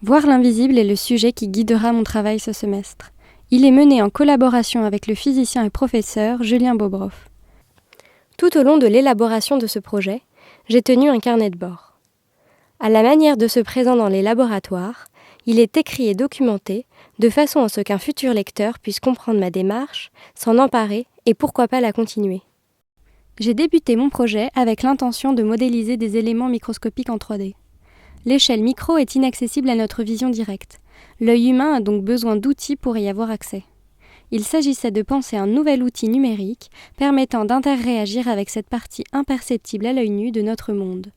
Voir l'invisible est le sujet qui guidera mon travail ce semestre. Il est mené en collaboration avec le physicien et professeur Julien Bobroff. Tout au long de l'élaboration de ce projet, j'ai tenu un carnet de bord. À la manière de ceux présents dans les laboratoires, il est écrit et documenté de façon à ce qu'un futur lecteur puisse comprendre ma démarche, s'en emparer et pourquoi pas la continuer. J'ai débuté mon projet avec l'intention de modéliser des éléments microscopiques en 3D. L'échelle micro est inaccessible à notre vision directe. L'œil humain a donc besoin d'outils pour y avoir accès. Il s'agissait de penser un nouvel outil numérique permettant d'interréagir avec cette partie imperceptible à l'œil nu de notre monde.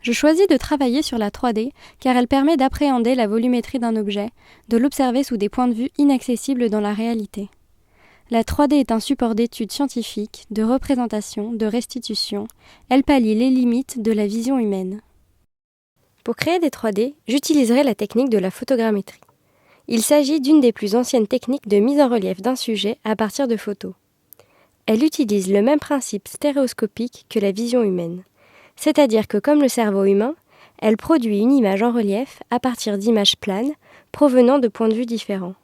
Je choisis de travailler sur la 3D car elle permet d'appréhender la volumétrie d'un objet, de l'observer sous des points de vue inaccessibles dans la réalité. La 3D est un support d'étude scientifique, de représentation, de restitution. Elle pallie les limites de la vision humaine. Pour créer des 3D, j'utiliserai la technique de la photogrammétrie. Il s'agit d'une des plus anciennes techniques de mise en relief d'un sujet à partir de photos. Elle utilise le même principe stéréoscopique que la vision humaine. C'est-à-dire que comme le cerveau humain, elle produit une image en relief à partir d'images planes provenant de points de vue différents.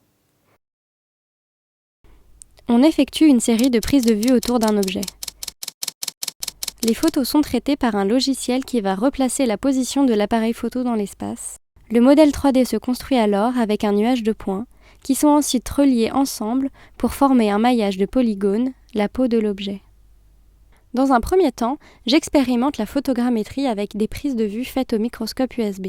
On effectue une série de prises de vue autour d'un objet. Les photos sont traitées par un logiciel qui va replacer la position de l'appareil photo dans l'espace. Le modèle 3D se construit alors avec un nuage de points qui sont ensuite reliés ensemble pour former un maillage de polygones, la peau de l'objet. Dans un premier temps, j'expérimente la photogrammétrie avec des prises de vue faites au microscope USB.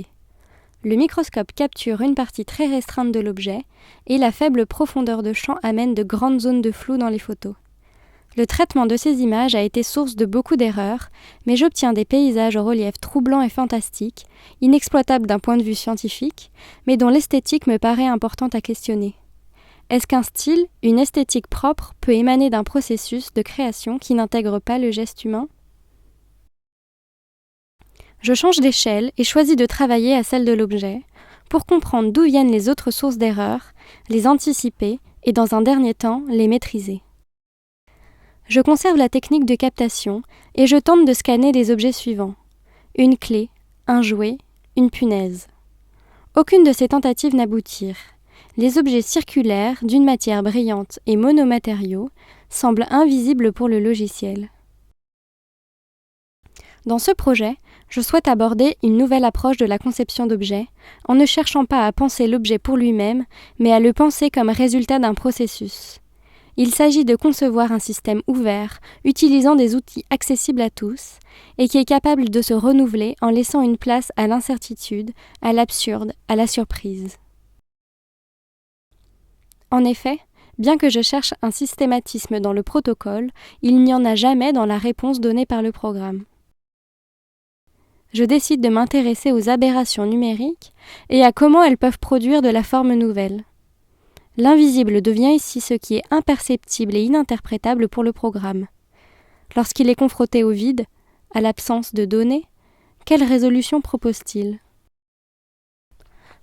Le microscope capture une partie très restreinte de l'objet et la faible profondeur de champ amène de grandes zones de flou dans les photos. Le traitement de ces images a été source de beaucoup d'erreurs, mais j'obtiens des paysages au relief troublant et fantastique, inexploitables d'un point de vue scientifique, mais dont l'esthétique me paraît importante à questionner. Est-ce qu'un style, une esthétique propre, peut émaner d'un processus de création qui n'intègre pas le geste humain ? Je change d'échelle et choisis de travailler à celle de l'objet, pour comprendre d'où viennent les autres sources d'erreurs, les anticiper et, dans un dernier temps, les maîtriser. Je conserve la technique de captation et je tente de scanner les objets suivants. Une clé, un jouet, une punaise. Aucune de ces tentatives n'aboutirent. Les objets circulaires, d'une matière brillante et monomatériaux, semblent invisibles pour le logiciel. Dans ce projet, je souhaite aborder une nouvelle approche de la conception d'objets, en ne cherchant pas à penser l'objet pour lui-même, mais à le penser comme résultat d'un processus. Il s'agit de concevoir un système ouvert, utilisant des outils accessibles à tous, et qui est capable de se renouveler en laissant une place à l'incertitude, à l'absurde, à la surprise. En effet, bien que je cherche un systématisme dans le protocole, il n'y en a jamais dans la réponse donnée par le programme. Je décide de m'intéresser aux aberrations numériques et à comment elles peuvent produire de la forme nouvelle. L'invisible devient ici ce qui est imperceptible et ininterprétable pour le programme. Lorsqu'il est confronté au vide, à l'absence de données, quelle résolution propose-t-il ?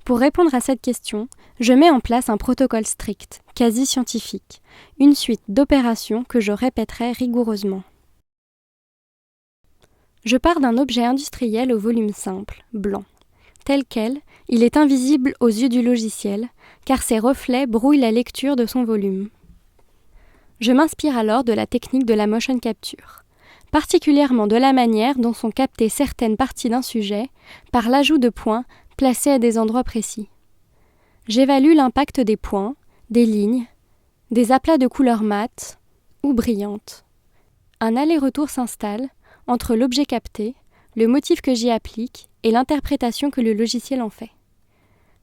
Pour répondre à cette question, je mets en place un protocole strict, quasi scientifique, une suite d'opérations que je répéterai rigoureusement. Je pars d'un objet industriel au volume simple, blanc. Tel quel, il est invisible aux yeux du logiciel, car ses reflets brouillent la lecture de son volume. Je m'inspire alors de la technique de la motion capture, particulièrement de la manière dont sont captées certaines parties d'un sujet par l'ajout de points placés à des endroits précis. J'évalue l'impact des points, des lignes, des aplats de couleurs mates ou brillantes. Un aller-retour s'installe entre l'objet capté, le motif que j'y applique et l'interprétation que le logiciel en fait.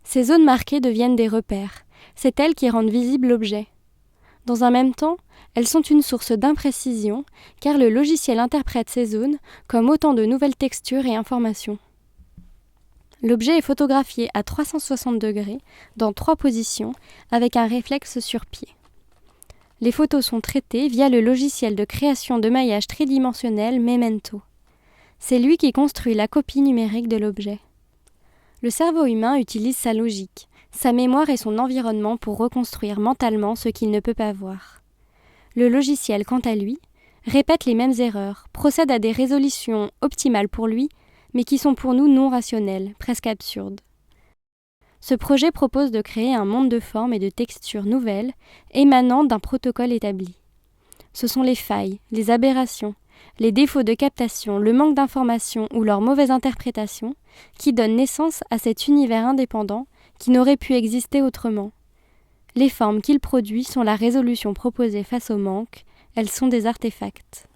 Ces zones marquées deviennent des repères, c'est elles qui rendent visible l'objet. Dans un même temps, elles sont une source d'imprécision car le logiciel interprète ces zones comme autant de nouvelles textures et informations. L'objet est photographié à 360 degrés dans 3 positions avec un réflexe sur pied. Les photos sont traitées via le logiciel de création de maillage tridimensionnel Memento. C'est lui qui construit la copie numérique de l'objet. Le cerveau humain utilise sa logique, sa mémoire et son environnement pour reconstruire mentalement ce qu'il ne peut pas voir. Le logiciel, quant à lui, répète les mêmes erreurs, procède à des résolutions optimales pour lui, mais qui sont pour nous non rationnelles, presque absurdes. Ce projet propose de créer un monde de formes et de textures nouvelles, émanant d'un protocole établi. Ce sont les failles, les aberrations, les défauts de captation, le manque d'information ou leur mauvaise interprétation qui donnent naissance à cet univers indépendant qui n'aurait pu exister autrement. Les formes qu'il produit sont la résolution proposée face au manque, elles sont des artefacts.